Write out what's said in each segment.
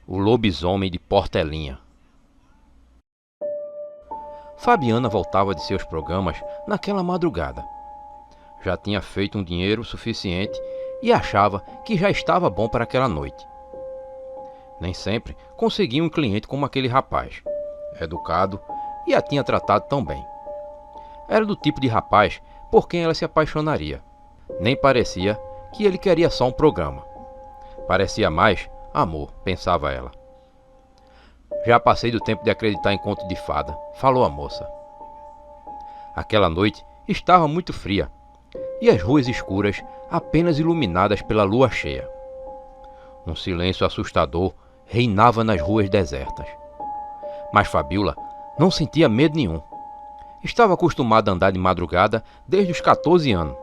O lobisomem de Portelinha. Fabiana voltava de seus programas naquela madrugada. Já tinha feito um dinheiro suficiente e achava que já estava bom para aquela noite. Nem sempre conseguia um cliente como aquele rapaz, educado, e a tinha tratado tão bem. Era do tipo de rapaz por quem ela se apaixonaria. Nem parecia que ele queria só um programa. Parecia mais amor, pensava ela. Já passei do tempo de acreditar em conto de fada, falou a moça. Aquela noite estava muito fria e as ruas escuras apenas iluminadas pela lua cheia. Um silêncio assustador reinava nas ruas desertas. Mas Fabiola não sentia medo nenhum. Estava acostumada a andar de madrugada desde os 14 anos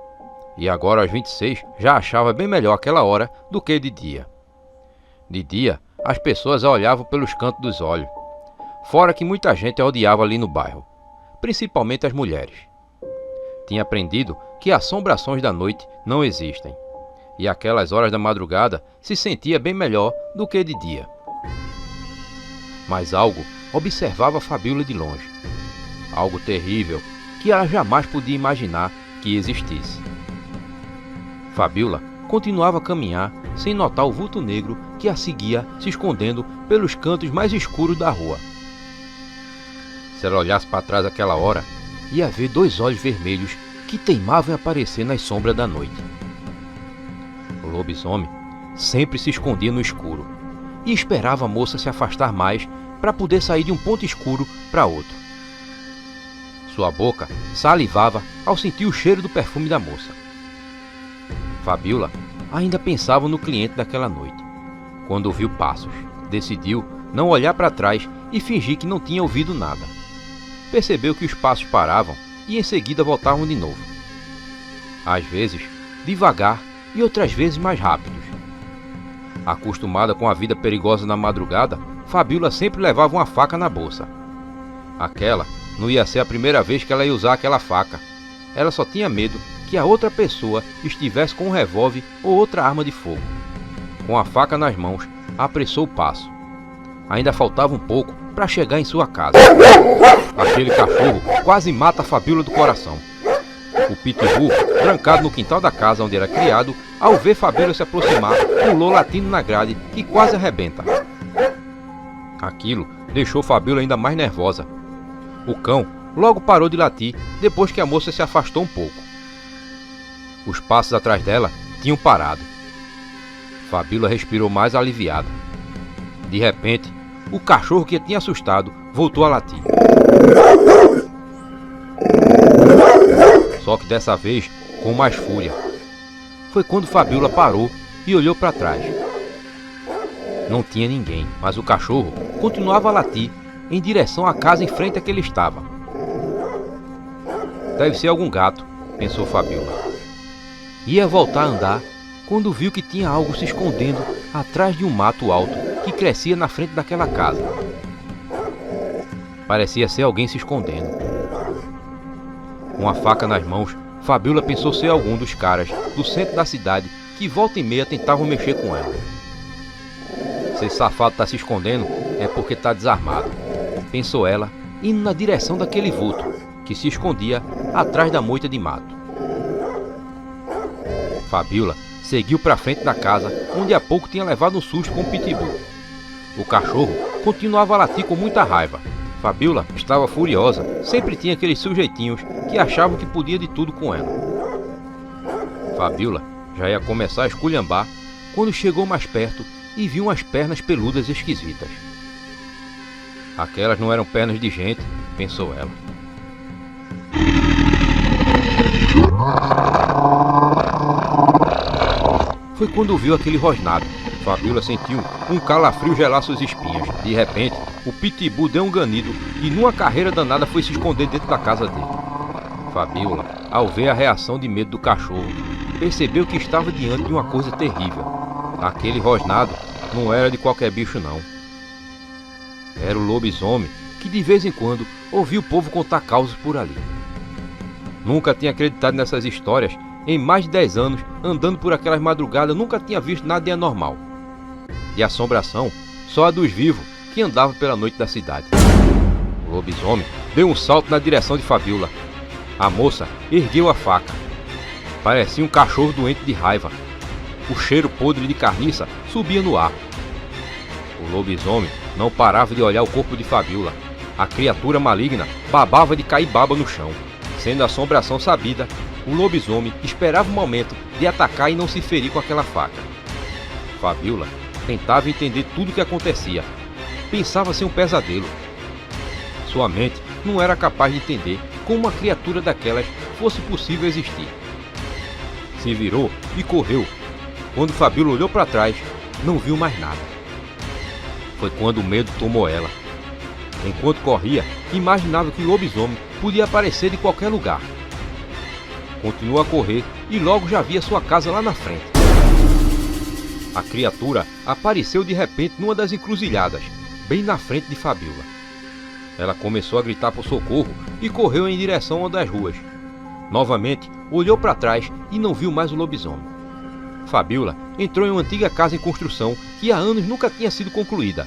e agora aos 26 já achava bem melhor aquela hora do que de dia. De dia, as pessoas a olhavam pelos cantos dos olhos, fora que muita gente a odiava ali no bairro, principalmente as mulheres. Tinha aprendido que assombrações da noite não existem, e aquelas horas da madrugada se sentia bem melhor do que de dia. Mas algo observava Fabiola de longe, algo terrível que ela jamais podia imaginar que existisse. Fabiola continuava a caminhar sem notar o vulto negro que a seguia se escondendo pelos cantos mais escuros da rua. Se ela olhasse para trás aquela hora, ia ver 2 olhos vermelhos que teimavam em aparecer nas sombras da noite. O lobisomem sempre se escondia no escuro e esperava a moça se afastar mais para poder sair de um ponto escuro para outro. Sua boca salivava ao sentir o cheiro do perfume da moça. Fabiola ainda pensava no cliente daquela noite, quando ouviu passos. Decidiu não olhar para trás e fingir que não tinha ouvido nada. Percebeu que os passos paravam e em seguida voltavam de novo. Às vezes, devagar e outras vezes mais rápidos. Acostumada com a vida perigosa na madrugada, Fabiola sempre levava uma faca na bolsa. Aquela não ia ser a primeira vez que ela ia usar aquela faca. Ela só tinha medo que a outra pessoa estivesse com um revólver ou outra arma de fogo. Com a faca nas mãos, apressou o passo. Ainda faltava um pouco para chegar em sua casa. Aquele cachorro quase mata a Fabiola do coração. O pitbull, trancado no quintal da casa onde era criado, ao ver Fabiola se aproximar, pulou latindo na grade e quase arrebenta. Aquilo deixou Fabiola ainda mais nervosa. O cão logo parou de latir depois que a moça se afastou um pouco. Os passos atrás dela tinham parado. Fabiola respirou mais aliviada. De repente, o cachorro que a tinha assustado voltou a latir. Só que dessa vez com mais fúria. Foi quando Fabiola parou e olhou para trás. Não tinha ninguém, mas o cachorro continuava a latir em direção à casa em frente a que ele estava. Deve ser algum gato, pensou Fabiola. Ia voltar a andar quando viu que tinha algo se escondendo atrás de um mato alto que crescia na frente daquela casa. Parecia ser alguém se escondendo. Com a faca nas mãos, Fabiola pensou ser algum dos caras do centro da cidade que volta e meia tentavam mexer com ela. Se esse safado está se escondendo é porque está desarmado, pensou ela, indo na direção daquele vulto que se escondia atrás da moita de mato. Fabiola seguiu para frente da casa, onde há pouco tinha levado um susto com o pitbull. O cachorro continuava a latir com muita raiva. Fabiola estava furiosa, sempre tinha aqueles sujeitinhos que achavam que podia de tudo com ela. Fabiola já ia começar a esculhambar quando chegou mais perto e viu umas pernas peludas esquisitas. Aquelas não eram pernas de gente, pensou ela. Foi quando viu aquele rosnado. Fabiola sentiu um calafrio gelar suas espinhas. De repente, o pitbull deu um ganido e numa carreira danada foi se esconder dentro da casa dele. Fabiola, ao ver a reação de medo do cachorro, percebeu que estava diante de uma coisa terrível. Aquele rosnado não era de qualquer bicho não. Era o lobisomem que de vez em quando ouvia o povo contar causas por ali. Nunca tinha acreditado nessas histórias. Em mais de 10 anos, andando por aquelas madrugadas, nunca tinha visto nada de anormal. De assombração, só a dos vivos que andavam pela noite da cidade. O lobisomem deu um salto na direção de Fabíola. A moça ergueu a faca. Parecia um cachorro doente de raiva. O cheiro podre de carniça subia no ar. O lobisomem não parava de olhar o corpo de Fabíola. A criatura maligna babava de cair baba no chão. Sendo a assombração sabida, o lobisomem esperava o momento de atacar e não se ferir com aquela faca. Fabíola tentava entender tudo o que acontecia. Pensava ser um pesadelo. Sua mente não era capaz de entender como uma criatura daquelas fosse possível existir. Se virou e correu. Quando Fabíola olhou para trás, não viu mais nada. Foi quando o medo tomou ela. Enquanto corria, imaginava que o lobisomem podia aparecer de qualquer lugar. Continuou a correr e logo já via sua casa lá na frente. A criatura apareceu de repente numa das encruzilhadas, bem na frente de Fabíola. Ela começou a gritar por socorro e correu em direção a uma das ruas. Novamente, olhou para trás e não viu mais o lobisomem. Fabíola entrou em uma antiga casa em construção que há anos nunca tinha sido concluída.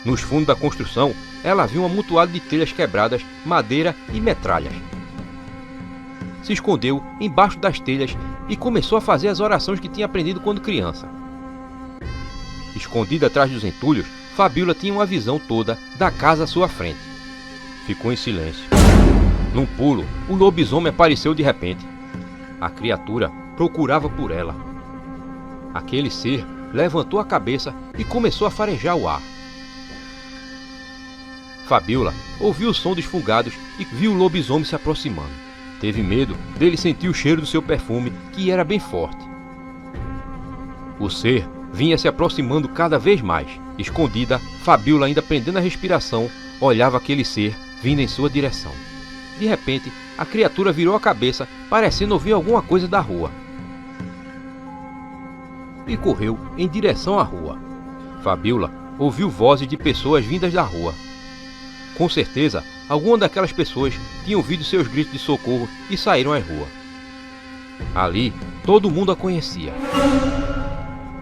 Nos fundos da construção, ela viu um amontoado de telhas quebradas, madeira e metralhas. Se escondeu embaixo das telhas e começou a fazer as orações que tinha aprendido quando criança. Escondida atrás dos entulhos, Fabíola tinha uma visão toda da casa à sua frente. Ficou em silêncio. Num pulo, o lobisomem apareceu de repente. A criatura procurava por ela. Aquele ser levantou a cabeça e começou a farejar o ar. Fabíola ouviu o som dos fungados e viu o lobisomem se aproximando. Teve medo dele sentir o cheiro do seu perfume, que era bem forte. O ser vinha se aproximando cada vez mais. Escondida, Fabíola, ainda prendendo a respiração, olhava aquele ser vindo em sua direção. De repente, a criatura virou a cabeça, parecendo ouvir alguma coisa da rua. E correu em direção à rua. Fabíola ouviu vozes de pessoas vindas da rua. Com certeza, alguma daquelas pessoas tinha ouvido seus gritos de socorro e saíram à rua. Ali, todo mundo a conhecia.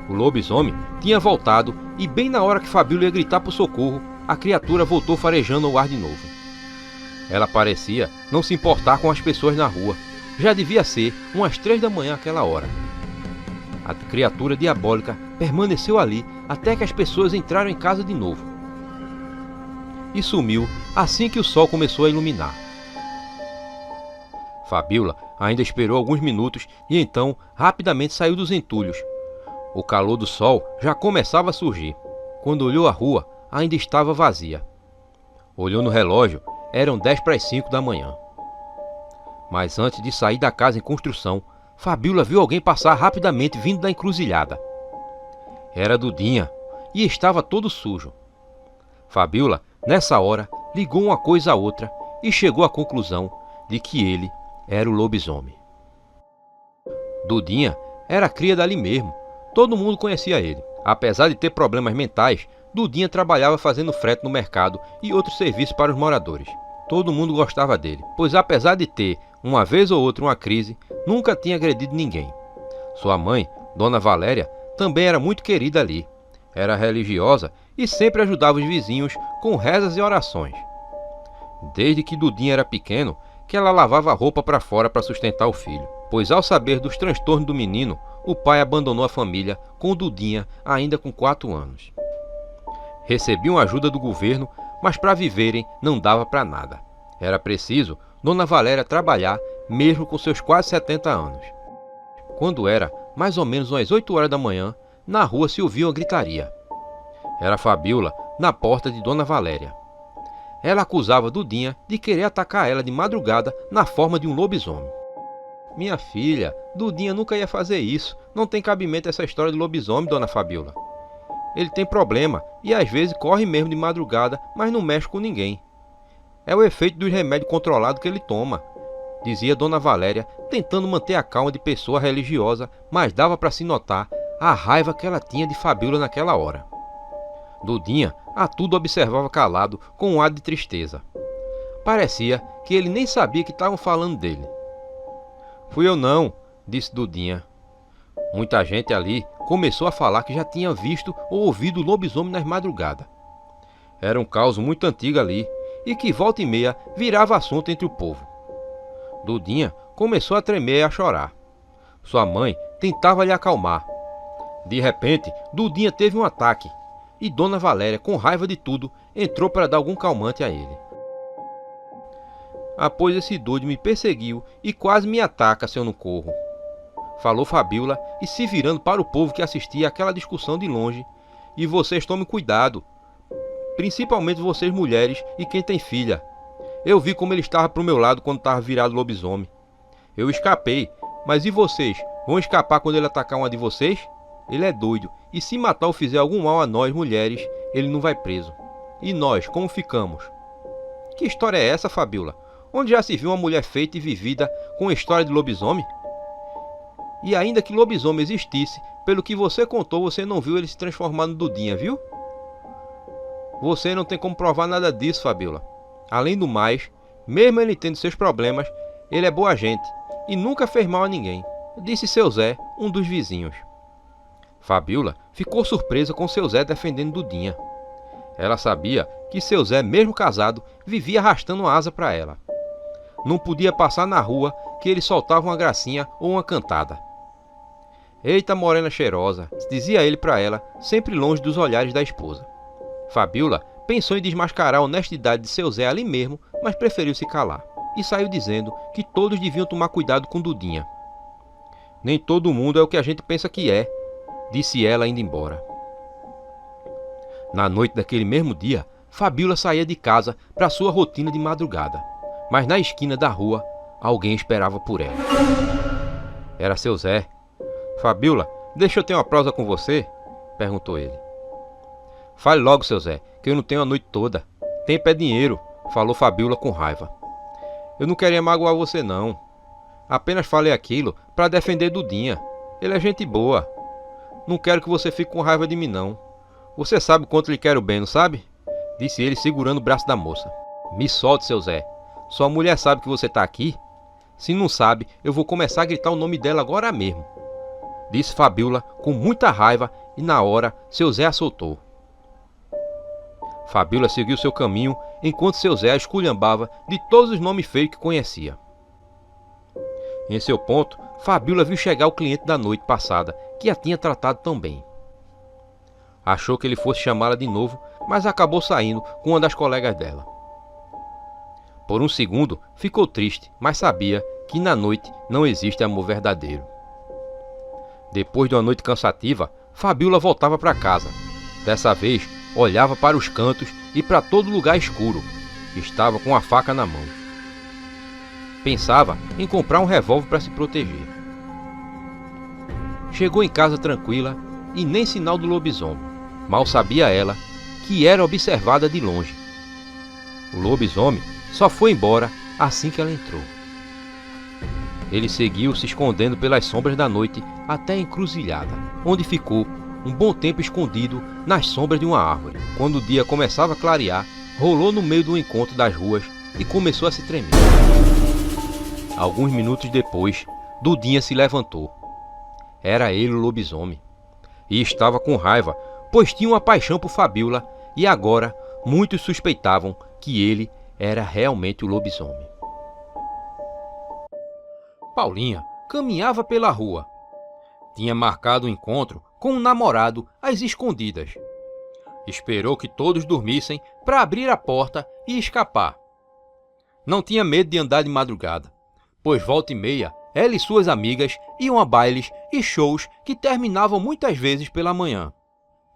O lobisomem tinha voltado e bem na hora que Fabíola ia gritar por socorro, a criatura voltou farejando o ar de novo. Ela parecia não se importar com as pessoas na rua. Já devia ser umas 3 da manhã àquela hora. A criatura diabólica permaneceu ali até que as pessoas entraram em casa de novo. E sumiu assim que o sol começou a iluminar. Fabíola ainda esperou alguns minutos e então rapidamente saiu dos entulhos. O calor do sol já começava a surgir. Quando olhou a rua, ainda estava vazia. Olhou no relógio, eram 10 para as 5 da manhã. Mas antes de sair da casa em construção, Fabíola viu alguém passar rapidamente vindo da encruzilhada. Era Dudinha e estava todo sujo. Fabíola, nessa hora, ligou uma coisa a outra e chegou à conclusão de que ele era o lobisomem. Dudinha era cria dali mesmo. Todo mundo conhecia ele. Apesar de ter problemas mentais, Dudinha trabalhava fazendo frete no mercado e outros serviços para os moradores. Todo mundo gostava dele, pois apesar de ter, uma vez ou outra, uma crise, nunca tinha agredido ninguém. Sua mãe, Dona Valéria, também era muito querida ali. Era religiosa e sempre ajudava os vizinhos com rezas e orações. Desde que Dudinha era pequeno, que ela lavava a roupa para fora para sustentar o filho, pois ao saber dos transtornos do menino, o pai abandonou a família com Dudinha ainda com 4 anos. Recebiam ajuda do governo, mas para viverem não dava para nada. Era preciso Dona Valéria trabalhar mesmo com seus quase 70 anos. Quando era mais ou menos umas 8 horas da manhã, na rua se ouvia uma gritaria. Era Fabíola na porta de Dona Valéria. Ela acusava Dudinha de querer atacar ela de madrugada na forma de um lobisomem. Minha filha, Dudinha nunca ia fazer isso. Não tem cabimento essa história de lobisomem, Dona Fabíola. Ele tem problema e às vezes corre mesmo de madrugada, mas não mexe com ninguém. É o efeito dos remédios controlados que ele toma, dizia Dona Valéria, tentando manter a calma de pessoa religiosa, mas dava para se notar a raiva que ela tinha de Fabíola naquela hora. Dudinha a tudo observava calado, com um ar de tristeza. Parecia que ele nem sabia que estavam falando dele. Fui eu não, disse Dudinha. Muita gente ali começou a falar que já tinha visto ou ouvido o lobisomem nas madrugadas. Era um caos muito antigo ali e que volta e meia virava assunto entre o povo. Dudinha começou a tremer e a chorar. Sua mãe tentava lhe acalmar. De repente, Dudinha teve um ataque e Dona Valéria, com raiva de tudo, entrou para dar algum calmante a ele. Após esse doido me perseguiu e quase me ataca se eu não corro, falou Fabíola, e se virando para o povo que assistia àquela discussão de longe. E vocês tomem cuidado, principalmente vocês mulheres e quem tem filha. Eu vi como ele estava pro meu lado quando estava virado lobisomem. Eu escapei, mas e vocês? Vão escapar quando ele atacar uma de vocês? Ele é doido, e se matar ou fizer algum mal a nós mulheres, ele não vai preso. E nós, como ficamos? Que história é essa, Fabíola? Onde já se viu uma mulher feita e vivida com história de lobisomem? E ainda que lobisomem existisse, pelo que você contou, você não viu ele se transformar no Dudinha, viu? Você não tem como provar nada disso, Fabíola. Além do mais, mesmo ele tendo seus problemas, ele é boa gente e nunca fez mal a ninguém, disse seu Zé, um dos vizinhos. Fabíola ficou surpresa com seu Zé defendendo Dudinha. Ela sabia que seu Zé, mesmo casado, vivia arrastando asa para ela. Não podia passar na rua que ele soltava uma gracinha ou uma cantada. Eita morena cheirosa, dizia ele para ela, sempre longe dos olhares da esposa. Fabíola pensou em desmascarar a honestidade de seu Zé ali mesmo, mas preferiu se calar, e saiu dizendo que todos deviam tomar cuidado com Dudinha. Nem todo mundo é o que a gente pensa que é, disse ela indo embora. Na noite daquele mesmo dia, Fabíola saía de casa para sua rotina de madrugada, mas na esquina da rua, alguém esperava por ela. Era seu Zé. Fabíola, deixa eu ter uma prosa com você? Perguntou ele. Fale logo, seu Zé, que eu não tenho a noite toda. Tempo é dinheiro, falou Fabíola com raiva. Eu não queria magoar você não. Apenas falei aquilo para defender Dudinha. Ele é gente boa. Não quero que você fique com raiva de mim não. Você sabe o quanto lhe quero bem, não sabe? Disse ele segurando o braço da moça. Me solte, seu Zé. Sua mulher sabe que você está aqui? Se não sabe, eu vou começar a gritar o nome dela agora mesmo. Disse Fabíola com muita raiva e na hora seu Zé a soltou. Fabíola seguiu seu caminho enquanto seu Zé a esculhambava de todos os nomes feios que conhecia. Em seu ponto, Fabíola viu chegar o cliente da noite passada, que a tinha tratado tão bem. Achou que ele fosse chamá-la de novo, mas acabou saindo com uma das colegas dela. Por um segundo, ficou triste, mas sabia que na noite não existe amor verdadeiro. Depois de uma noite cansativa, Fabíola voltava para casa. Dessa vez, olhava para os cantos e para todo lugar escuro. Estava com a faca na mão. Pensava em comprar um revólver para se proteger. Chegou em casa tranquila e nem sinal do lobisomem. Mal sabia ela que era observada de longe. O lobisomem só foi embora assim que ela entrou. Ele seguiu se escondendo pelas sombras da noite até a encruzilhada, onde ficou um bom tempo escondido nas sombras de uma árvore. Quando o dia começava a clarear, rolou no meio do encontro das ruas e começou a se tremer. Alguns minutos depois, Dudinha se levantou. Era ele o lobisomem. E estava com raiva, pois tinha uma paixão por Fabíola e agora muitos suspeitavam que ele era realmente o lobisomem. Paulinha caminhava pela rua. Tinha marcado o encontro com um namorado às escondidas. Esperou que todos dormissem para abrir a porta e escapar. Não tinha medo de andar de madrugada, pois volta e meia ela e suas amigas iam a bailes e shows que terminavam muitas vezes pela manhã.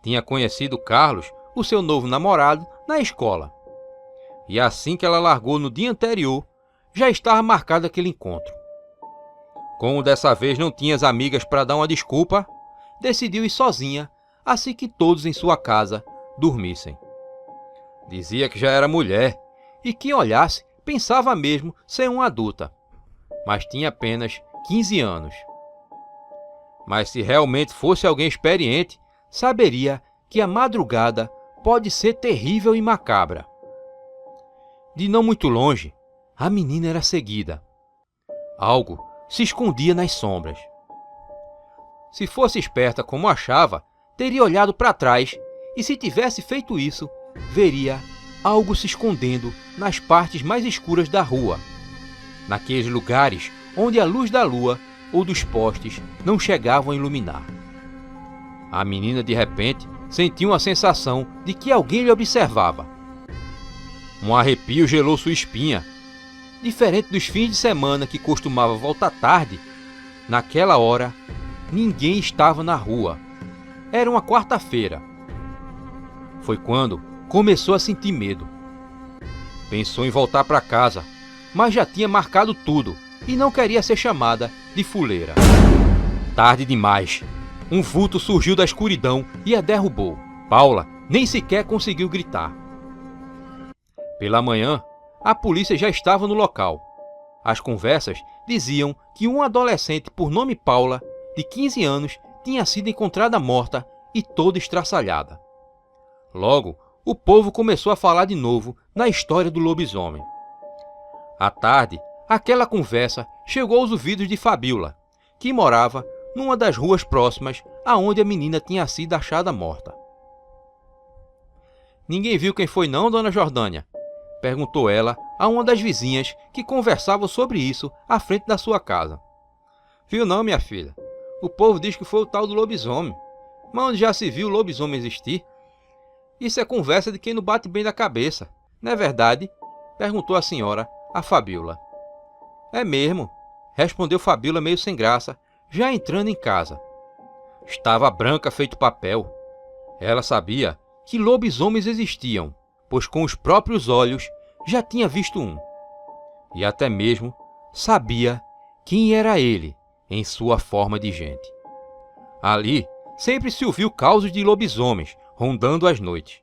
Tinha conhecido Carlos, o seu novo namorado, na escola. E assim que ela largou no dia anterior, já estava marcado aquele encontro. Como dessa vez não tinha as amigas para dar uma desculpa, decidiu ir sozinha, assim que todos em sua casa dormissem. Dizia que já era mulher, e quem olhasse pensava mesmo ser uma adulta, mas tinha apenas 15 anos. Mas se realmente fosse alguém experiente, saberia que a madrugada pode ser terrível e macabra. De não muito longe, a menina era seguida. Algo se escondia nas sombras. Se fosse esperta como achava, teria olhado para trás e, se tivesse feito isso, veria algo se escondendo nas partes mais escuras da rua, naqueles lugares onde a luz da lua ou dos postes não chegavam a iluminar. A menina, de repente, sentiu uma sensação de que alguém lhe observava. Um arrepio gelou sua espinha. Diferente dos fins de semana que costumava voltar tarde, naquela hora, ninguém estava na rua. Era uma quarta-feira. Foi quando começou a sentir medo. Pensou em voltar para casa, mas já tinha marcado tudo e não queria ser chamada de fuleira. Tarde demais. Um vulto surgiu da escuridão e a derrubou. Paula nem sequer conseguiu gritar. Pela manhã, a polícia já estava no local. As conversas diziam que uma adolescente por nome Paula, de 15 anos, tinha sido encontrada morta e toda estraçalhada. Logo, o povo começou a falar de novo na história do lobisomem. À tarde, aquela conversa chegou aos ouvidos de Fabíola, que morava numa das ruas próximas aonde a menina tinha sido achada morta. "Ninguém viu quem foi não, dona Jordânia?" perguntou ela a uma das vizinhas que conversava sobre isso à frente da sua casa. "Viu não, minha filha? O povo diz que foi o tal do lobisomem. Mas onde já se viu o lobisomem existir? Isso é conversa de quem não bate bem da cabeça, não é verdade?" perguntou a senhora a Fabíola. "É mesmo", respondeu Fabíola meio sem graça, já entrando em casa. Estava branca feito papel. Ela sabia que lobisomens existiam, pois com os próprios olhos já tinha visto um. E até mesmo sabia quem era ele em sua forma de gente. Ali sempre se ouviu causos de lobisomens rondando as noites.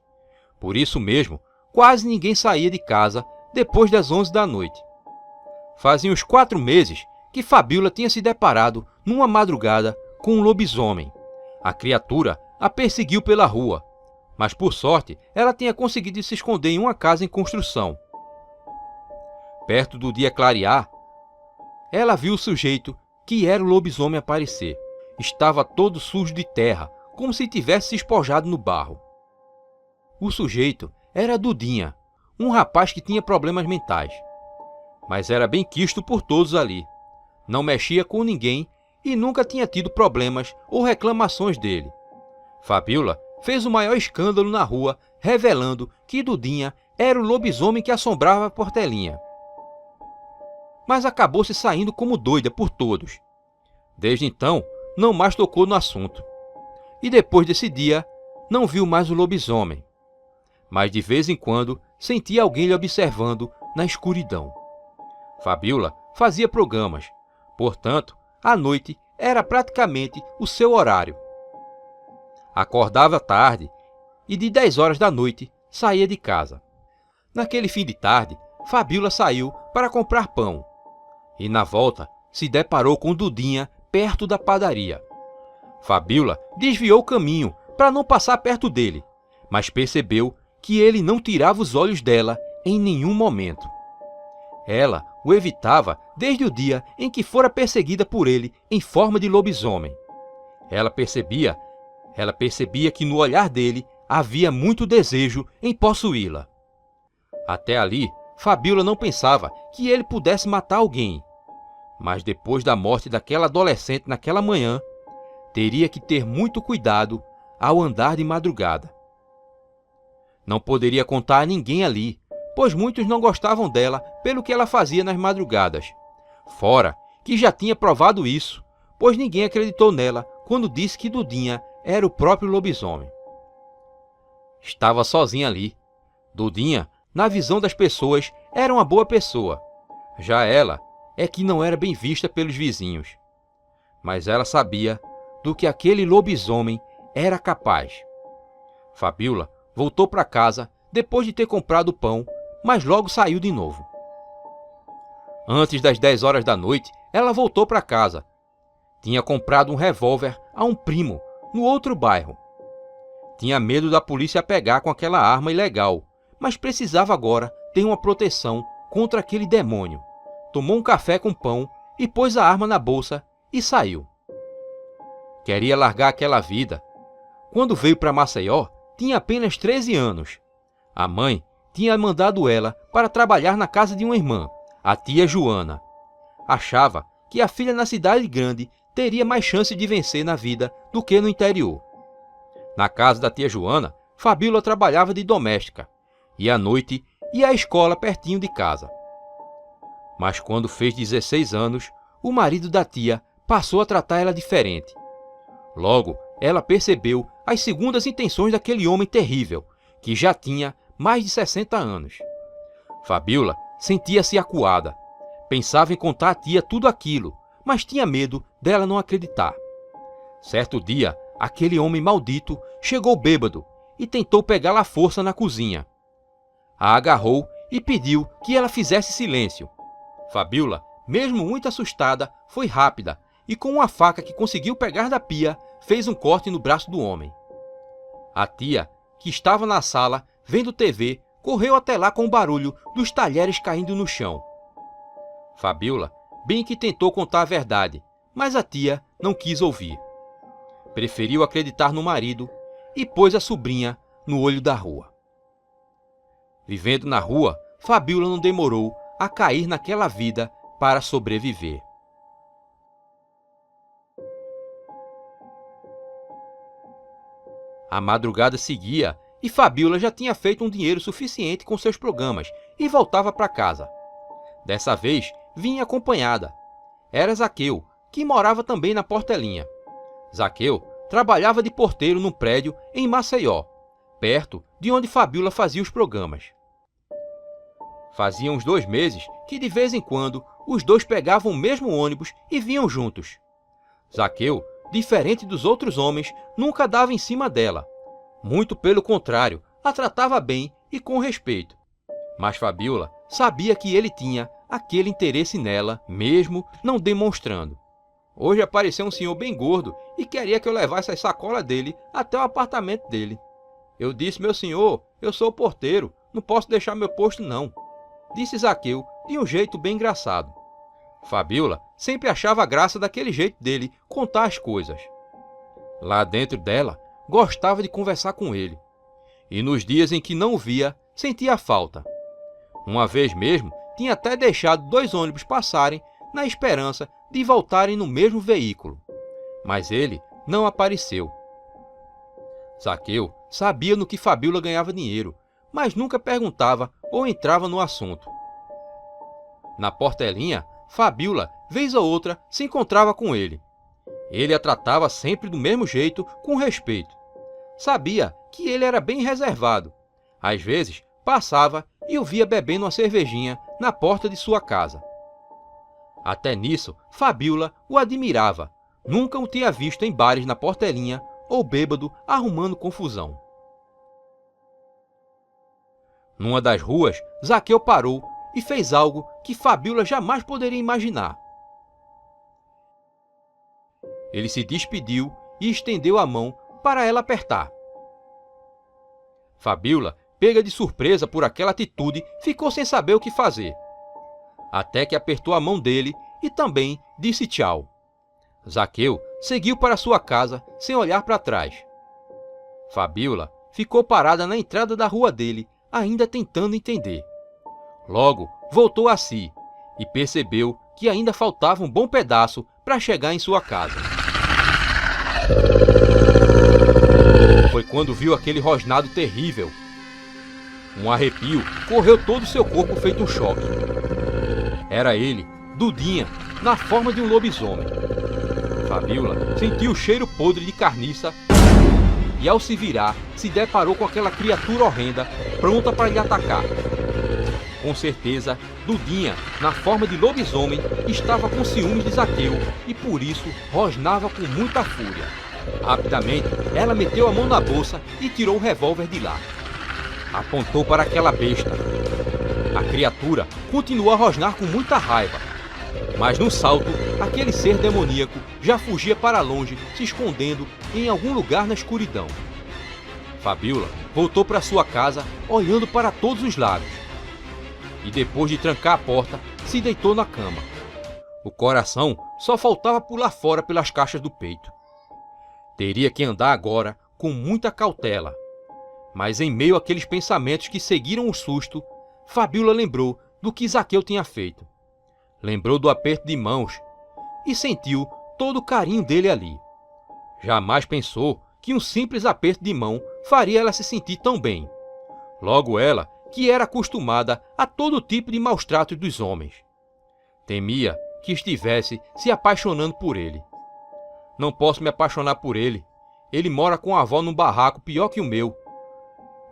Por isso mesmo, quase ninguém saía de casa depois das 11 da noite. Fazia uns 4 meses que Fabíola tinha se deparado numa madrugada com um lobisomem. A criatura a perseguiu pela rua, mas por sorte ela tinha conseguido se esconder em uma casa em construção. Perto do dia clarear, ela viu o sujeito que era o lobisomem aparecer. Estava todo sujo de terra, como se tivesse se espojado no barro. O sujeito era Dudinha, um rapaz que tinha problemas mentais. Mas era bem quisto por todos ali. Não mexia com ninguém e nunca tinha tido problemas ou reclamações dele. Fabíola fez o maior escândalo na rua, revelando que Dudinha era o lobisomem que assombrava a Portelinha. Mas acabou se saindo como doida por todos. Desde então, não mais tocou no assunto. E depois desse dia, não viu mais o lobisomem. Mas de vez em quando, sentia alguém lhe observando na escuridão. Fabíola fazia programas, portanto, à noite era praticamente o seu horário. Acordava tarde e de 10 horas da noite saía de casa. Naquele fim de tarde, Fabíola saiu para comprar pão. E na volta se deparou com Dudinha perto da padaria. Fabíola desviou o caminho para não passar perto dele, mas percebeu que ele não tirava os olhos dela em nenhum momento. Ela o evitava desde o dia em que fora perseguida por ele em forma de lobisomem. Ela percebia que no olhar dele havia muito desejo em possuí-la. Até ali, Fabíola não pensava que ele pudesse matar alguém. Mas depois da morte daquela adolescente naquela manhã, teria que ter muito cuidado ao andar de madrugada. Não poderia contar a ninguém ali, pois muitos não gostavam dela pelo que ela fazia nas madrugadas. Fora que já tinha provado isso, pois ninguém acreditou nela quando disse que Dudinha era o próprio lobisomem. Estava sozinha ali. Dudinha, na visão das pessoas, era uma boa pessoa. Já ela é que não era bem vista pelos vizinhos. Mas ela sabia do que aquele lobisomem era capaz. Fabíola voltou para casa depois de ter comprado o pão, mas logo saiu de novo. Antes das 10 horas da noite, ela voltou para casa. Tinha comprado um revólver a um primo, no outro bairro. Tinha medo da polícia pegar com aquela arma ilegal, mas precisava agora ter uma proteção contra aquele demônio. Tomou um café com pão e pôs a arma na bolsa e saiu. Queria largar aquela vida. Quando veio para Maceió, tinha apenas 13 anos. A mãe tinha mandado ela para trabalhar na casa de uma irmã, a tia Joana. Achava que a filha na cidade grande teria mais chance de vencer na vida do que no interior. Na casa da tia Joana, Fabíola trabalhava de doméstica e à noite ia à escola pertinho de casa. Mas quando fez 16 anos, o marido da tia passou a tratar ela diferente. Logo, ela percebeu as segundas intenções daquele homem terrível, que já tinha mais de 60 anos. Fabíola sentia-se acuada. Pensava em contar à tia tudo aquilo, mas tinha medo dela não acreditar. Certo dia, aquele homem maldito chegou bêbado e tentou pegá-la à força na cozinha. A agarrou e pediu que ela fizesse silêncio. Fabíola, mesmo muito assustada, foi rápida e com uma faca que conseguiu pegar da pia, fez um corte no braço do homem. A tia, que estava na sala, vendo TV, correu até lá com o barulho dos talheres caindo no chão. Fabíola bem que tentou contar a verdade, mas a tia não quis ouvir. Preferiu acreditar no marido e pôs a sobrinha no olho da rua. Vivendo na rua, Fabíola não demorou a cair naquela vida para sobreviver. A madrugada seguia e Fabíola já tinha feito um dinheiro suficiente com seus programas e voltava para casa. Dessa vez, vinha acompanhada. Era Zaqueu, que morava também na Portelinha. Zaqueu trabalhava de porteiro num prédio em Maceió, perto de onde Fabíola fazia os programas. Fazia uns 2 meses que de vez em quando os dois pegavam o mesmo ônibus e vinham juntos. Zaqueu, diferente dos outros homens, nunca dava em cima dela. Muito pelo contrário, a tratava bem e com respeito. Mas Fabíola sabia que ele tinha aquele interesse nela, mesmo não demonstrando. Hoje apareceu um senhor bem gordo e queria que eu levasse as sacolas dele até o apartamento dele. Eu disse: meu senhor, eu sou o porteiro, não posso deixar meu posto não, disse Zaqueu de um jeito bem engraçado. Fabíola sempre achava graça daquele jeito dele contar as coisas. Lá dentro dela, gostava de conversar com ele. E nos dias em que não o via, sentia falta. Uma vez mesmo, tinha até deixado 2 ônibus passarem na esperança de voltarem no mesmo veículo. Mas ele não apareceu. Zaqueu sabia no que Fabíola ganhava dinheiro, mas nunca perguntava ou entrava no assunto. Na Portelinha, Fabíola, vez ou outra, se encontrava com ele. Ele a tratava sempre do mesmo jeito, com respeito. Sabia que ele era bem reservado. Às vezes, passava e o via bebendo uma cervejinha na porta de sua casa. Até nisso, Fabíola o admirava. Nunca o tinha visto em bares na Portelinha ou bêbado arrumando confusão. Numa das ruas, Zaqueu parou e fez algo que Fabíola jamais poderia imaginar. Ele se despediu e estendeu a mão para ela apertar. Fabíola, pega de surpresa por aquela atitude, ficou sem saber o que fazer. Até que apertou a mão dele e também disse tchau. Zaqueu seguiu para sua casa sem olhar para trás. Fabíola ficou parada na entrada da rua dele, ainda tentando entender. Logo, voltou a si e percebeu que ainda faltava um bom pedaço para chegar em sua casa. Foi quando viu aquele rosnado terrível. Um arrepio correu todo o seu corpo feito um choque. Era ele, Dudinha, na forma de um lobisomem. Fabíola sentiu o cheiro podre de carniça e, ao se virar, se deparou com aquela criatura horrenda pronta para lhe atacar. Com certeza, Dudinha, na forma de lobisomem, estava com ciúmes de Zaqueu e por isso rosnava com muita fúria. Rapidamente, ela meteu a mão na bolsa e tirou o revólver de lá. Apontou para aquela besta. A criatura continuou a rosnar com muita raiva. Mas num salto, aquele ser demoníaco já fugia para longe, se escondendo em algum lugar na escuridão. Fabíola voltou para sua casa, olhando para todos os lados. E depois de trancar a porta, se deitou na cama. O coração só faltava pular fora pelas caixas do peito. Teria que andar agora com muita cautela. Mas em meio àqueles pensamentos que seguiram o susto, Fabíola lembrou do que Zaqueu tinha feito. Lembrou do aperto de mãos e sentiu todo o carinho dele ali. Jamais pensou que um simples aperto de mão faria ela se sentir tão bem. Logo ela, que era acostumada a todo tipo de maus tratos dos homens. Temia que estivesse se apaixonando por ele. Não posso me apaixonar por ele. Ele mora com a avó num barraco pior que o meu.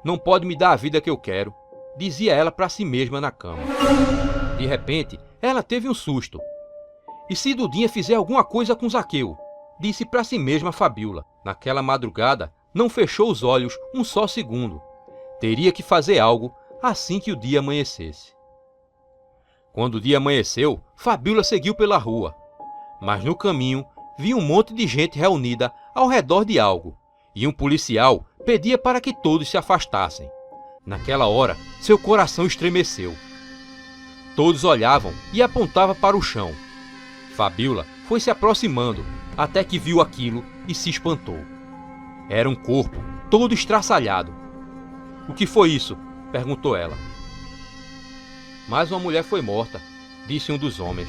Não pode me dar a vida que eu quero, dizia ela para si mesma na cama. De repente, ela teve um susto. E se Dudinha fizer alguma coisa com Zaqueu? Disse para si mesma Fabíola. Naquela madrugada, não fechou os olhos um só segundo. Teria que fazer algo assim que o dia amanhecesse. Quando o dia amanheceu, Fabíola seguiu pela rua. Mas no caminho, viu um monte de gente reunida ao redor de algo. E um policial pedia para que todos se afastassem. Naquela hora, seu coração estremeceu. Todos olhavam e apontavam para o chão. Fabíola foi se aproximando, até que viu aquilo e se espantou. Era um corpo, todo estraçalhado. "O que foi isso?" perguntou ela. "Mais uma mulher foi morta", disse um dos homens.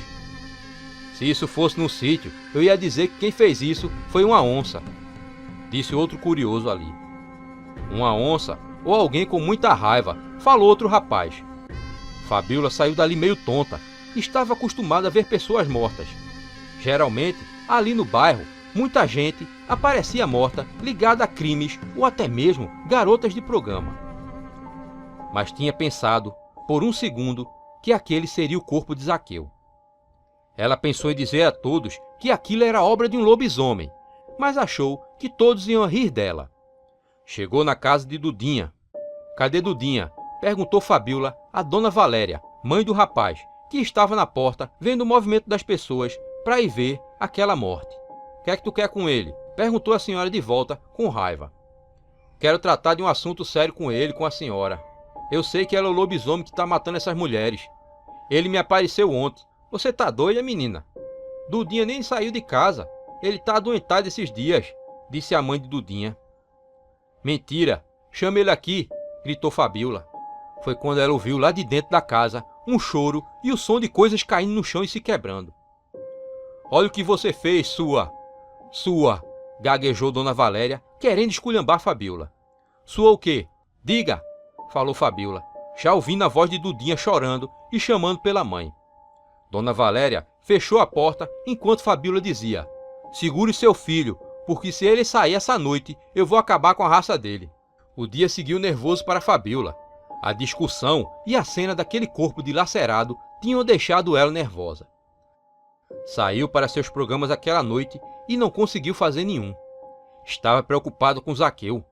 "Se isso fosse num sítio, eu ia dizer que quem fez isso foi uma onça", disse outro curioso ali. "Uma onça ou alguém com muita raiva", falou outro rapaz. Fabíola saiu dali meio tonta. Estava acostumada a ver pessoas mortas. Geralmente, ali no bairro, muita gente aparecia morta ligada a crimes ou até mesmo garotas de programa. Mas tinha pensado, por um segundo, que aquele seria o corpo de Zaqueu. Ela pensou em dizer a todos que aquilo era obra de um lobisomem, mas achou que todos iam rir dela. Chegou na casa de Dudinha. "Cadê Dudinha?" perguntou Fabíola a Dona Valéria, mãe do rapaz, que estava na porta vendo o movimento das pessoas para ir ver aquela morte. "O que é que tu quer com ele?" perguntou a senhora de volta com raiva. "Quero tratar de um assunto sério com ele, com a senhora. Eu sei que ela é o lobisomem que está matando essas mulheres. Ele me apareceu ontem. Você tá doida, menina? Dudinha nem saiu de casa. Ele tá adoentado esses dias", disse a mãe de Dudinha. "Mentira! Chama ele aqui!" gritou Fabíola. Foi quando ela ouviu lá de dentro da casa um choro e o som de coisas caindo no chão e se quebrando. "Olha o que você fez, sua... gaguejou Dona Valéria, querendo esculhambar Fabíola. "Sua o quê? Diga!" falou Fabíola, já ouvindo a voz de Dudinha chorando e chamando pela mãe. Dona Valéria fechou a porta enquanto Fabíola dizia: "Segure seu filho, porque se ele sair essa noite, eu vou acabar com a raça dele." O dia seguiu nervoso para Fabíola. A discussão e a cena daquele corpo dilacerado tinham deixado ela nervosa. Saiu para seus programas aquela noite e não conseguiu fazer nenhum. Estava preocupado com Zaqueu.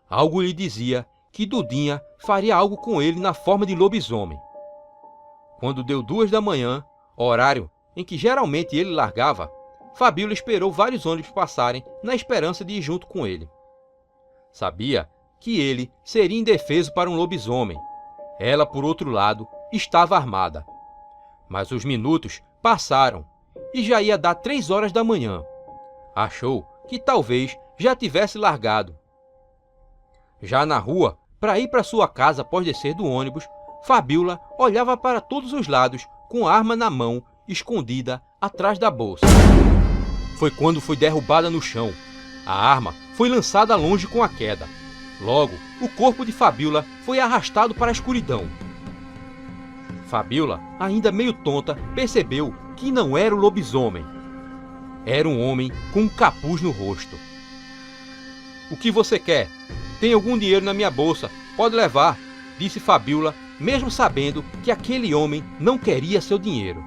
Algo lhe dizia que Dudinha faria algo com ele na forma de lobisomem. Quando deu 2 da manhã, horário em que geralmente ele largava, Fabíola esperou vários ônibus passarem na esperança de ir junto com ele. Sabia que ele seria indefeso para um lobisomem. Ela, por outro lado, estava armada. Mas os minutos passaram e já ia dar 3 horas da manhã. Achou que talvez já tivesse largado. Já na rua, para ir para sua casa após descer do ônibus, Fabíola olhava para todos os lados com a arma na mão, escondida atrás da bolsa. Foi quando foi derrubada no chão. A arma foi lançada longe com a queda. Logo, o corpo de Fabíola foi arrastado para a escuridão. Fabíola, ainda meio tonta, percebeu que não era o lobisomem. Era um homem com um capuz no rosto. "O que você quer? Tem algum dinheiro na minha bolsa. Pode levar", disse Fabíola, mesmo sabendo que aquele homem não queria seu dinheiro.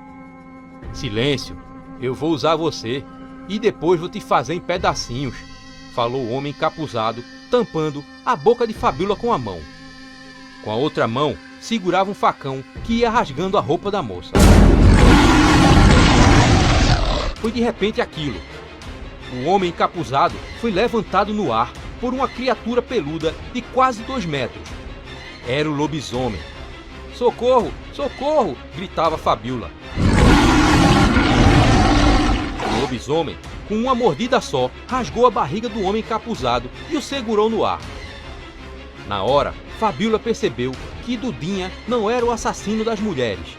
"Silêncio, eu vou usar você e depois vou te fazer em pedacinhos", falou o homem encapuzado, tampando a boca de Fabíola com a mão. Com a outra mão, segurava um facão que ia rasgando a roupa da moça. Foi de repente aquilo. O homem encapuzado foi levantado no ar por uma criatura peluda de quase 2 metros. Era o lobisomem. "Socorro! Socorro!" gritava Fabíola. O lobisomem, com uma mordida só, rasgou a barriga do homem encapuzado e o segurou no ar. Na hora, Fabíola percebeu que Dudinha não era o assassino das mulheres.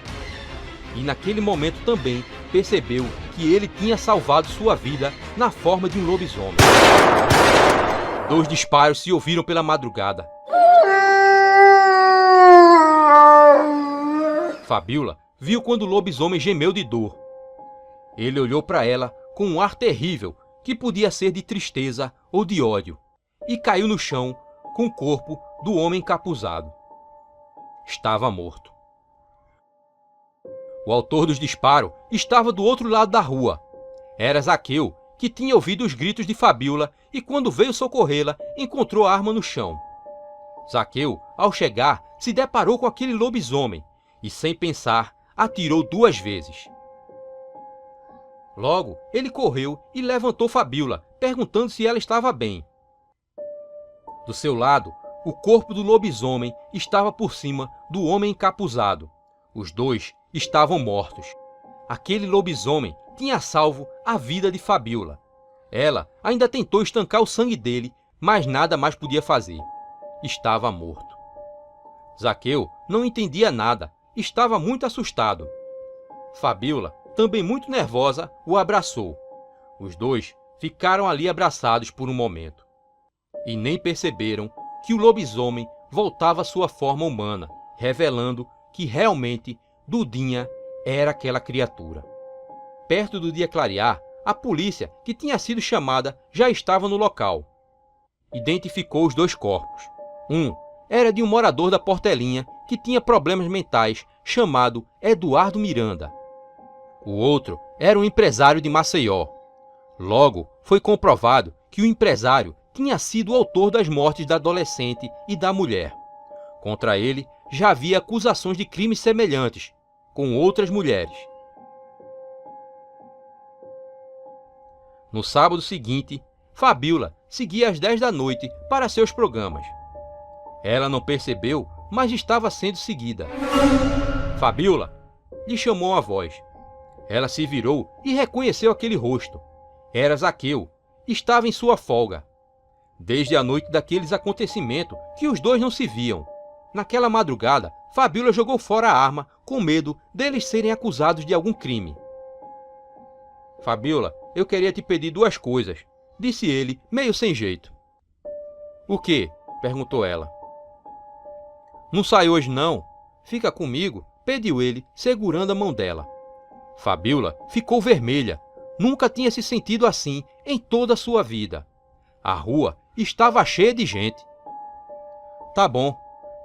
E naquele momento também percebeu que ele tinha salvado sua vida na forma de um lobisomem. 2 disparos se ouviram pela madrugada. Fabíola viu quando o lobisomem gemeu de dor. Ele olhou para ela com um ar terrível, que podia ser de tristeza ou de ódio, e caiu no chão com o corpo do homem encapuzado. Estava morto. O autor dos disparos estava do outro lado da rua. Era Zaqueu, que tinha ouvido os gritos de Fabíola e, quando veio socorrê-la, encontrou a arma no chão. Zaqueu, ao chegar, se deparou com aquele lobisomem e, sem pensar, atirou 2 vezes. Logo, ele correu e levantou Fabíola, perguntando se ela estava bem. Do seu lado, o corpo do lobisomem estava por cima do homem encapuzado. Os 2 estavam mortos. Aquele lobisomem tinha salvo a vida de Fabíola. Ela ainda tentou estancar o sangue dele, mas nada mais podia fazer. Estava morto. Zaqueu não entendia nada, estava muito assustado. Fabíola, também muito nervosa, o abraçou. Os 2 ficaram ali abraçados por um momento. E nem perceberam que o lobisomem voltava à sua forma humana, revelando que realmente Dudinha era aquela criatura. Perto do dia clarear, a polícia, que tinha sido chamada, já estava no local. Identificou os 2 corpos. Um era de um morador da Portelinha que tinha problemas mentais, chamado Eduardo Miranda. O outro era um empresário de Maceió. Logo, foi comprovado que o empresário tinha sido o autor das mortes da adolescente e da mulher. Contra ele, já havia acusações de crimes semelhantes, com outras mulheres. No sábado seguinte, Fabíola seguia às 10 da noite para seus programas. Ela não percebeu, mas estava sendo seguida. Fabíola, lhe chamou uma voz. Ela se virou e reconheceu aquele rosto. Era Zaqueu, estava em sua folga. Desde a noite daqueles acontecimentos que os 2 não se viam. Naquela madrugada, Fabíola jogou fora a arma com medo deles serem acusados de algum crime. Fabíola, eu queria te pedir 2 coisas, disse ele, meio sem jeito. O quê? Perguntou ela. Não sai hoje não? Fica comigo, pediu ele, segurando a mão dela. Fabíola ficou vermelha. Nunca tinha se sentido assim em toda a sua vida. A rua estava cheia de gente. Tá bom,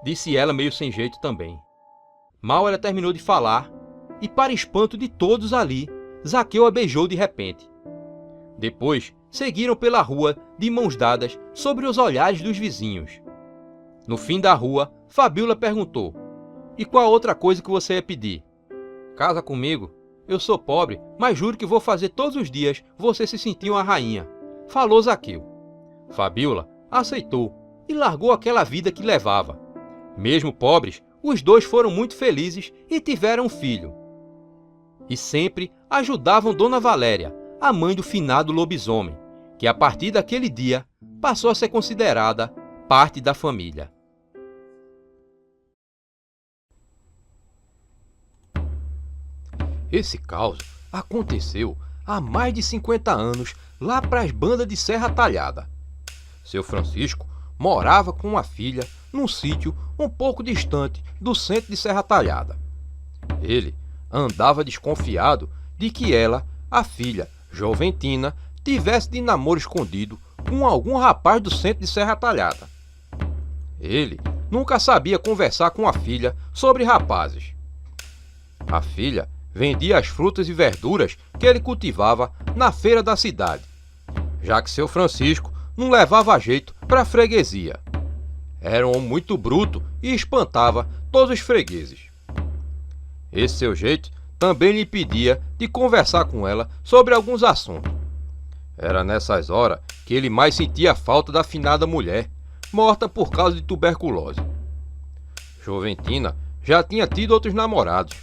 disse ela meio sem jeito também. Mal ela terminou de falar, e para espanto de todos ali, Zaqueu a beijou de repente. Depois, seguiram pela rua de mãos dadas sobre os olhares dos vizinhos. No fim da rua, Fabíola perguntou: e qual outra coisa que você ia pedir? Casa comigo. Eu sou pobre, mas juro que vou fazer todos os dias você se sentir uma rainha, falou Zaqueu. Fabíola aceitou e largou aquela vida que levava. Mesmo pobres, os 2 foram muito felizes e tiveram um filho. E sempre ajudavam Dona Valéria, a mãe do finado lobisomem, que a partir daquele dia passou a ser considerada parte da família. Esse caos aconteceu há mais de 50 anos lá para as bandas de Serra Talhada. Seu Francisco morava com uma filha num sítio um pouco distante do centro de Serra Talhada. Ele andava desconfiado de que ela, a filha Joventina, tivesse de namoro escondido com algum rapaz do centro de Serra Talhada. Ele nunca sabia conversar com a filha sobre rapazes. A filha vendia as frutas e verduras que ele cultivava na feira da cidade, já que seu Francisco não levava jeito para a freguesia. Era um homem muito bruto e espantava todos os fregueses. Esse seu jeito também lhe impedia de conversar com ela sobre alguns assuntos. Era nessas horas que ele mais sentia a falta da finada mulher, morta por causa de tuberculose. Joventina já tinha tido outros namorados,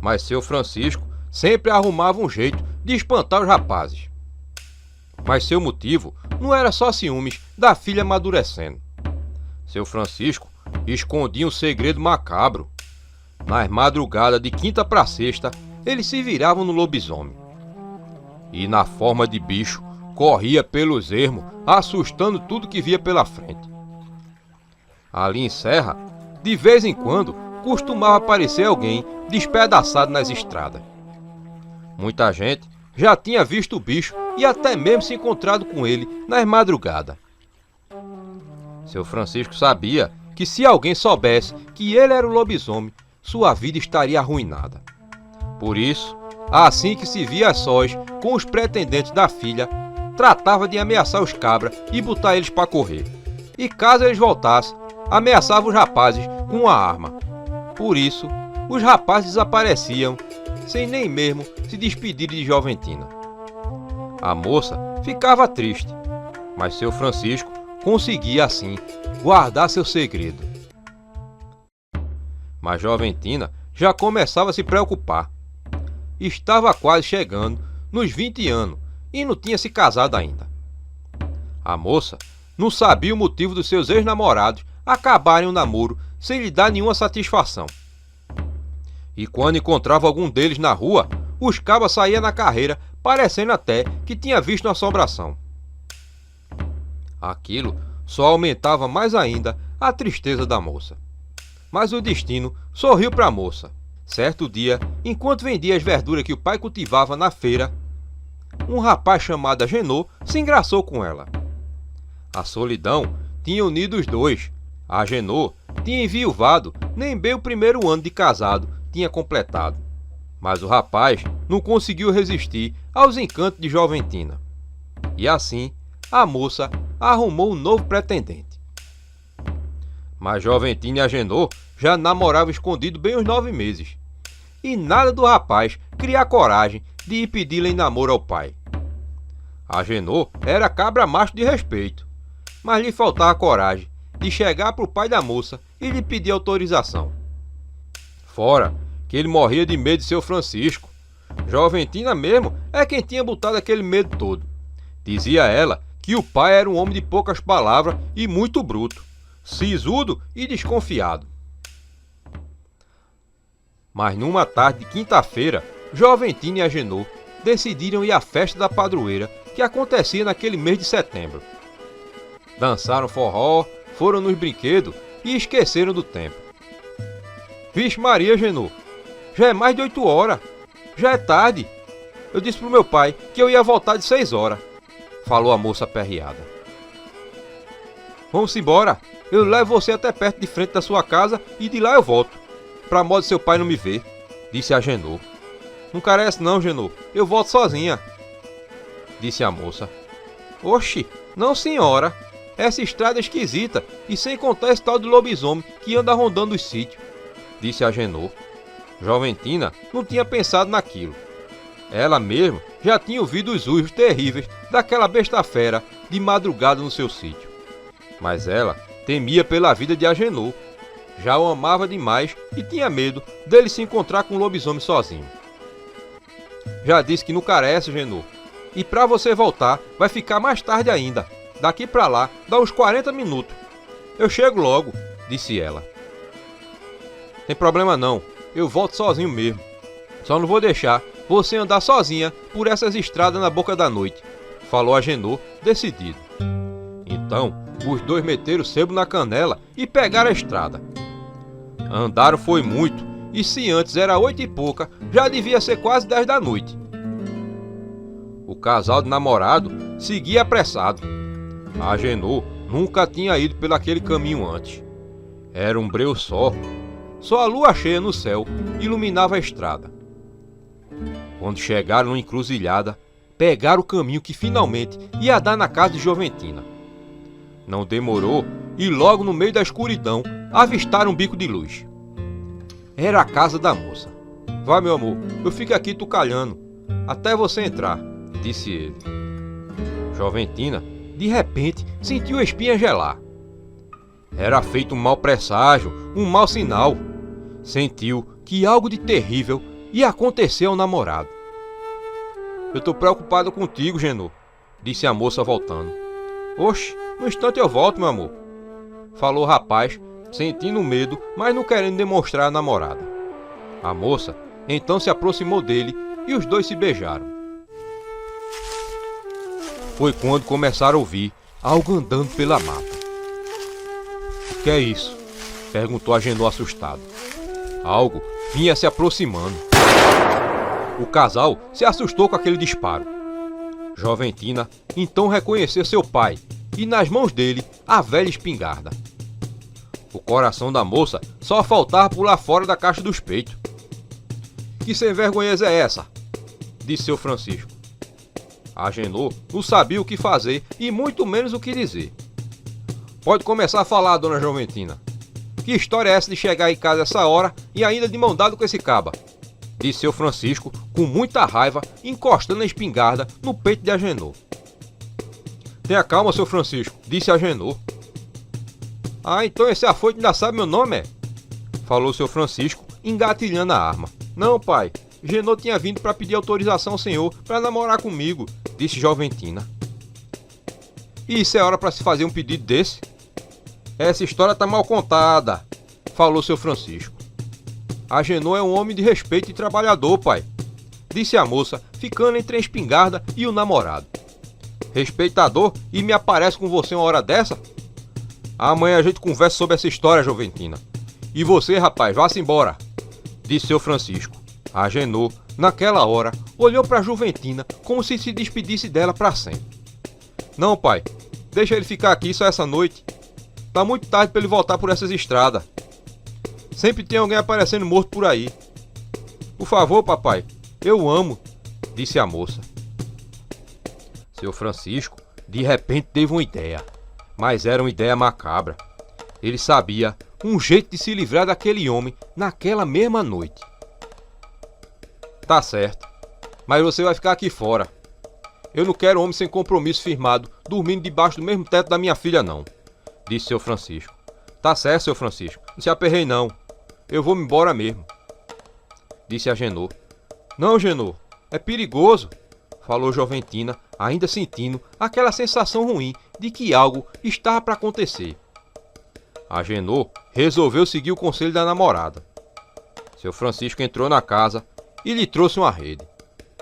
mas seu Francisco sempre arrumava um jeito de espantar os rapazes. Mas seu motivo não era só ciúmes da filha amadurecendo. Seu Francisco escondia um segredo macabro. Nas madrugadas de quinta para sexta, eles se viravam no lobisomem. E na forma de bicho, corria pelos ermos, assustando tudo que via pela frente. Ali em Serra, de vez em quando, costumava aparecer alguém despedaçado nas estradas. Muita gente já tinha visto o bicho e até mesmo se encontrado com ele nas madrugadas. Seu Francisco sabia que se alguém soubesse que ele era o lobisomem, sua vida estaria arruinada. Por isso, assim que se via a sós com os pretendentes da filha, tratava de ameaçar os cabras e botar eles para correr. E caso eles voltassem, ameaçava os rapazes com uma arma. Por isso, os rapazes desapareciam, sem nem mesmo se despedirem de Joventina. A moça ficava triste, mas seu Francisco conseguia, assim, guardar seu segredo. Mas Joventina já começava a se preocupar. Estava quase chegando nos 20 anos e não tinha se casado ainda. A moça não sabia o motivo dos seus ex-namorados acabarem o namoro sem lhe dar nenhuma satisfação. E quando encontrava algum deles na rua, os cabas saíam na carreira, parecendo até que tinha visto uma assombração. Aquilo só aumentava mais ainda a tristeza da moça. Mas o destino sorriu para a moça. Certo dia, enquanto vendia as verduras que o pai cultivava na feira, um rapaz chamado Agenor se engraçou com ela. A solidão tinha unido os dois. Agenor tinha enviuvado, nem bem o primeiro ano de casado tinha completado. Mas o rapaz não conseguiu resistir aos encantos de Joventina. E assim, a moça arrumou um novo pretendente. Mas Joventina e Agenor já namoravam escondido bem uns 9 meses. E nada do rapaz criar coragem de ir pedi-la em namoro ao pai. Agenor era cabra macho de respeito, mas lhe faltava coragem de chegar para o pai da moça e lhe pedir autorização. Fora que ele morria de medo de seu Francisco. Joventina mesmo é quem tinha botado aquele medo todo. Dizia ela que o pai era um homem de poucas palavras e muito bruto, sisudo e desconfiado. Mas numa tarde de quinta-feira, Joventina e Agenor decidiram ir à festa da padroeira que acontecia naquele mês de setembro. Dançaram forró, foram nos brinquedos e esqueceram do tempo. Vixe Maria, Agenor, já é mais de 8 horas, já é tarde. Eu disse pro meu pai que eu ia voltar de 6 horas, falou a moça aperreada. Vamos embora, eu levo você até perto de frente da sua casa e de lá eu volto, pra modo seu pai não me ver, disse Agenor. Não carece não, Agenor, eu volto sozinha, disse a moça. Oxi, não senhora, essa estrada é esquisita e sem contar esse tal de lobisomem que anda rondando os sítios, disse Agenor. Joventina não tinha pensado naquilo. Ela mesma já tinha ouvido os urros terríveis daquela besta fera de madrugada no seu sítio. Mas ela temia pela vida de Agenor. Já o amava demais e tinha medo dele se encontrar com um lobisomem sozinho. Já disse que não carece, Agenor. E pra você voltar vai ficar mais tarde ainda. Daqui pra lá dá uns 40 minutos. Eu chego logo, disse ela. Tem problema não, eu volto sozinho mesmo. Só não vou deixar você andar sozinha por essas estradas na boca da noite, falou Agenor, decidido. Então, os dois meteram o sebo na canela e pegaram a estrada. Andaram foi muito, e se antes era 8 e pouca, já devia ser quase 10 da noite. O casal de namorado seguia apressado. Agenor nunca tinha ido por aquele caminho antes. Era um breu só a lua cheia no céu iluminava a estrada. Quando chegaram numa encruzilhada, pegaram o caminho que finalmente ia dar na casa de Joventina. Não demorou e logo no meio da escuridão avistaram um bico de luz. Era a casa da moça. Vai, meu amor, eu fico aqui tucalhando até você entrar, disse ele. Joventina, de repente, sentiu a espinha gelar. Era feito um mau presságio, um mau sinal. Sentiu que algo de terrível ia acontecer ao namorado. Eu tô preocupada contigo, Genô, disse a moça voltando. Oxe, no instante eu volto, meu amor, falou o rapaz, sentindo medo, mas não querendo demonstrar a namorada. A moça então se aproximou dele e os dois se beijaram. Foi quando começaram a ouvir algo andando pela mata. O que é isso? Perguntou Agenor assustado. Algo vinha se aproximando. O casal se assustou com aquele disparo. Joventina então reconheceu seu pai e nas mãos dele a velha espingarda. O coração da moça só faltava pular fora da caixa dos peitos. Que sem vergonheza é essa? Disse seu Francisco. Agenor não sabia o que fazer e muito menos o que dizer. Pode começar a falar, dona Joventina. Que história é essa de chegar em casa essa hora e ainda de mão dada com esse caba? Disse seu Francisco com muita raiva, encostando a espingarda no peito de Agenor. Tenha calma, seu Francisco, disse Agenor. Ah, então esse afoito ainda sabe meu nome, é? Falou seu Francisco, engatilhando a arma. Não, pai, Genô tinha vindo para pedir autorização ao senhor para namorar comigo, disse Joventina. E isso é hora para se fazer um pedido desse? Essa história tá mal contada, falou seu Francisco. Agenor é um homem de respeito e trabalhador, pai, disse a moça, ficando entre a espingarda e o namorado. Respeitador e me aparece com você uma hora dessa? Amanhã a gente conversa sobre essa história, Joventina. E você, rapaz, vá-se embora, disse seu Francisco. Agenor, naquela hora, olhou para Joventina como se despedisse dela para sempre. Não, pai, deixa ele ficar aqui só essa noite. Tá muito tarde para ele voltar por essas estradas. Sempre tem alguém aparecendo morto por aí. Por favor, papai, eu o amo, disse a moça. Seu Francisco, de repente, teve uma ideia, mas era uma ideia macabra. Ele sabia um jeito de se livrar daquele homem naquela mesma noite. Tá certo, mas você vai ficar aqui fora. Eu não quero homem sem compromisso firmado, dormindo debaixo do mesmo teto da minha filha, não, disse seu Francisco. Tá certo, seu Francisco, não se aperrei não. Eu vou-me embora mesmo, disse Agenor. Não, Genor, é perigoso, falou Joventina, ainda sentindo aquela sensação ruim de que algo estava para acontecer. Agenor resolveu seguir o conselho da namorada. Seu Francisco entrou na casa e lhe trouxe uma rede.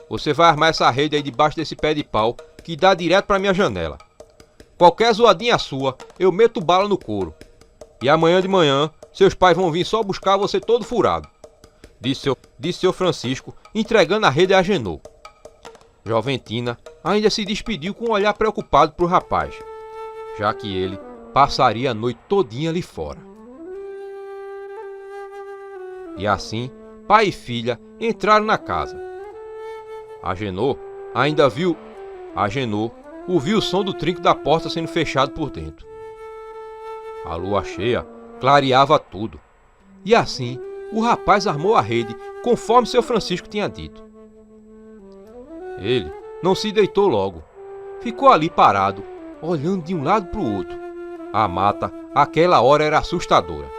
Você vai armar essa rede aí debaixo desse pé de pau que dá direto para minha janela. Qualquer zoadinha sua, eu meto bala no couro. E amanhã de manhã, seus pais vão vir só buscar você todo furado, disse seu Francisco, entregando a rede a Agenor. Joventina ainda se despediu com um olhar preocupado pro rapaz, já que ele passaria a noite todinha ali fora. E assim, pai e filha entraram na casa. Agenor ouviu o som do trinco da porta sendo fechado por dentro. A lua cheia clareava tudo, e assim o rapaz armou a rede conforme seu Francisco tinha dito. Ele não se deitou logo, ficou ali parado, olhando de um lado para o outro. A mata, aquela hora, era assustadora.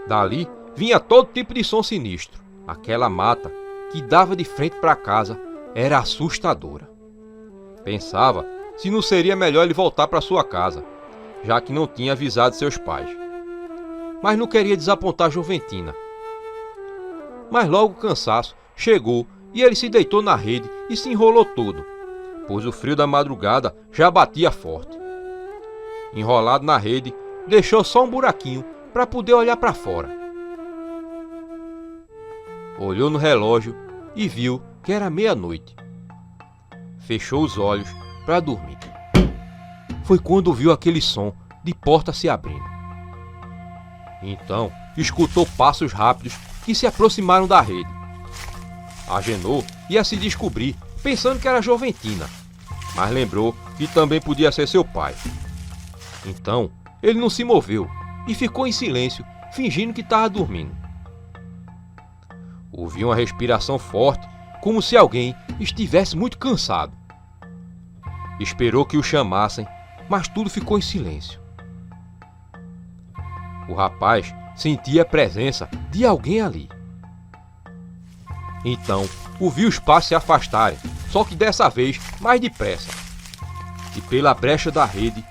Dali vinha todo tipo de som sinistro. Aquela mata, que dava de frente para casa, era assustadora. Pensava se não seria melhor ele voltar para sua casa, já que não tinha avisado seus pais. Mas não queria desapontar Joventina. Mas logo o cansaço chegou e ele se deitou na rede e se enrolou todo, pois o frio da madrugada já batia forte. Enrolado na rede, deixou só um buraquinho para poder olhar para fora. Olhou no relógio e viu que era meia-noite. Fechou os olhos para dormir. Foi quando ouviu aquele som de porta se abrindo. Então, escutou passos rápidos que se aproximaram da rede. Agenor ia se descobrir, pensando que era Joventina, mas lembrou que também podia ser seu pai. Então, ele não se moveu e ficou em silêncio, fingindo que estava dormindo. Ouviu uma respiração forte, como se alguém estivesse muito cansado. Esperou que o chamassem, mas tudo ficou em silêncio. O rapaz sentia a presença de alguém ali. Então, ouviu os passos se afastarem só que dessa vez mais depressa. E pela brecha da rede,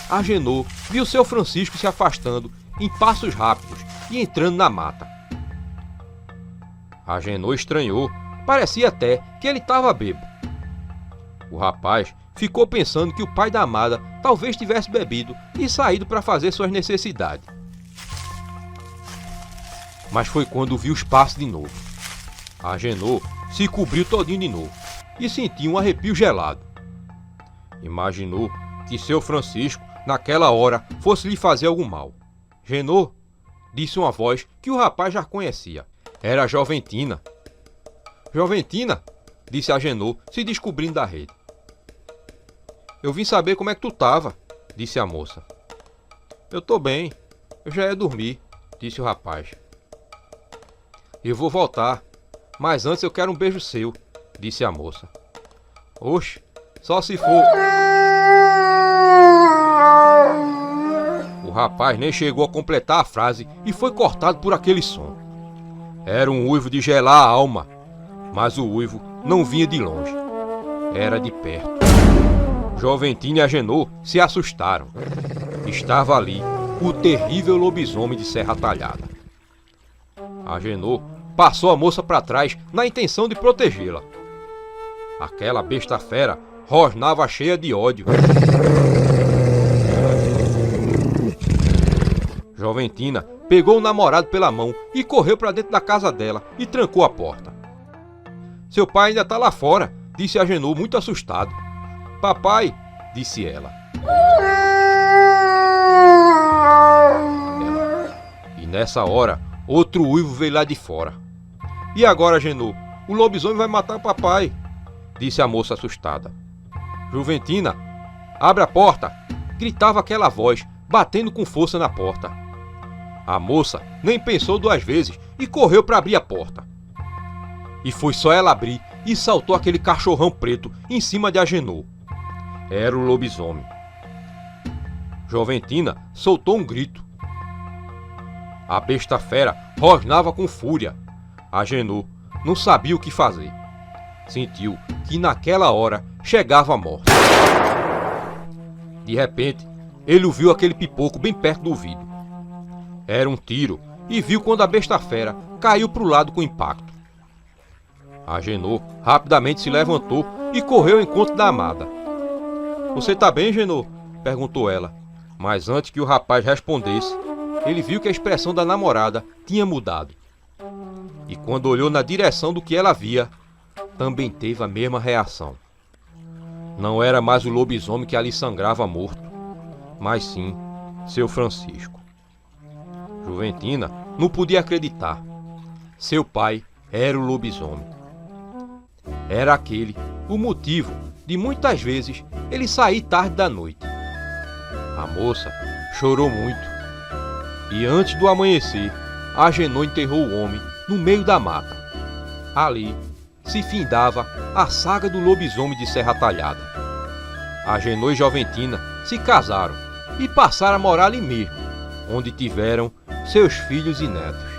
Agenor viu seu Francisco se afastando em passos rápidos e entrando na mata. Agenor estranhou, parecia até que ele estava bêbado. O rapaz ficou pensando que o pai da amada talvez tivesse bebido e saído para fazer suas necessidades. Mas foi quando viu os passos de novo. Agenor se cobriu todinho de novo e sentiu um arrepio gelado. Imaginou que seu Francisco, naquela hora, fosse lhe fazer algum mal. Genor, disse uma voz que o rapaz já conhecia. Era a Joventina. Joventina, disse Agenor, se descobrindo da rede. Eu vim saber como é que tu tava, disse a moça. Eu tô bem, eu já ia dormir, disse o rapaz. Eu vou voltar, mas antes eu quero um beijo seu, disse a moça. Oxe, só se for... O rapaz nem chegou a completar a frase e foi cortado por aquele som. Era um uivo de gelar a alma, mas o uivo não vinha de longe, era de perto. Joventina e Agenor se assustaram. Estava ali o terrível lobisomem de Serra Talhada. Agenor passou a moça para trás na intenção de protegê-la. Aquela besta fera rosnava cheia de ódio. Joventina pegou o namorado pela mão e correu para dentro da casa dela e trancou a porta. Seu pai ainda está lá fora, disse Agenor muito assustado. Papai, disse ela. E nessa hora, outro uivo veio lá de fora. E agora, Agenor, o lobisomem vai matar o papai, disse a moça assustada. Joventina, abre a porta, gritava aquela voz, batendo com força na porta. A moça nem pensou duas vezes e correu para abrir a porta. E foi só ela abrir e saltou aquele cachorrão preto em cima de Agenor. Era o lobisomem. Joventina soltou um grito. A besta fera rosnava com fúria. Agenor não sabia o que fazer. Sentiu que naquela hora chegava a morte. De repente, ele ouviu aquele pipoco bem perto do ouvido. Era um tiro e viu quando a besta fera caiu para o lado com impacto. Agenor rapidamente se levantou e correu ao encontro da amada. Você tá bem, Agenor? Perguntou ela. Mas antes que o rapaz respondesse, ele viu que a expressão da namorada tinha mudado. E quando olhou na direção do que ela via, também teve a mesma reação. Não era mais o lobisomem que ali sangrava morto, mas sim seu Francisco. Joventina não podia acreditar. Seu pai era o lobisomem. Era aquele o motivo de muitas vezes ele sair tarde da noite. A moça chorou muito. E antes do amanhecer, Agenor enterrou o homem no meio da mata. Ali se findava a saga do lobisomem de Serra Talhada. Agenor e Joventina se casaram e passaram a morar ali mesmo, onde tiveram seus filhos e netos.